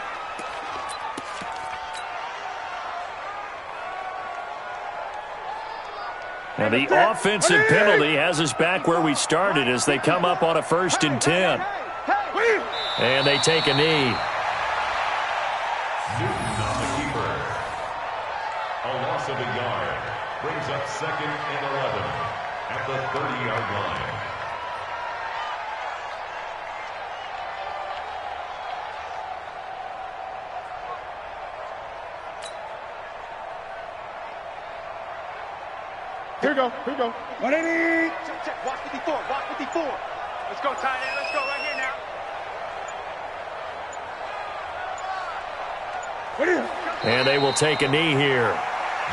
[SPEAKER 1] Now the offensive penalty has us back where we started as they come up on a 1st and 10. And they take a knee.
[SPEAKER 4] Of a yard brings up 2nd and 11 at the 30-yard line.
[SPEAKER 2] Here we go. 180.
[SPEAKER 6] Check. Watch 54. Watch 54. Let's go, tight end. Let's go right here now.
[SPEAKER 2] What is it?
[SPEAKER 1] And they will take a knee here.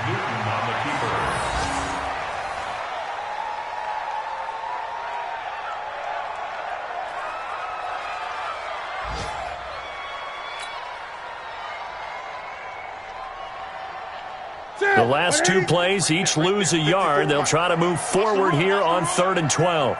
[SPEAKER 4] Newton on the keeper.
[SPEAKER 1] The last two plays each lose a yard. They'll try to move forward here on 3rd and 12.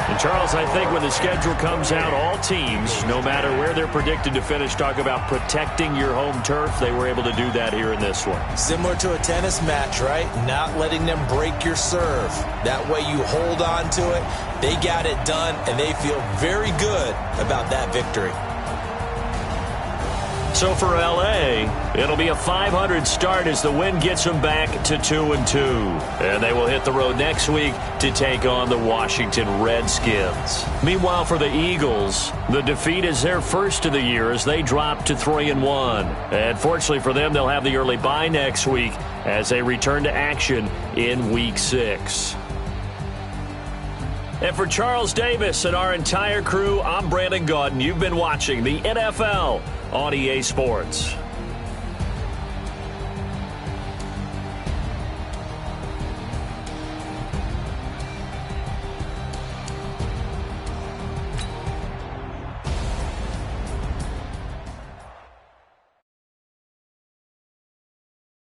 [SPEAKER 1] And Charles, I think when the schedule comes out, all teams, no matter where they're predicted to finish, talk about protecting your home turf. They were able to do that here in this one.
[SPEAKER 3] Similar to a tennis match, right? Not letting them break your serve. That way you hold on to it. They got it done, and they feel very good about that victory.
[SPEAKER 1] So for L.A., it'll be a 500 start as the win gets them back to 2-2. And they will hit the road next week to take on the Washington Redskins. Meanwhile, for the Eagles, the defeat is their first of the year as they drop to 3-1. And fortunately for them, they'll have the early bye next week as they return to action in Week 6. And for Charles Davis and our entire crew, I'm Brandon Gaudin. You've been watching the NFL on EA Sports.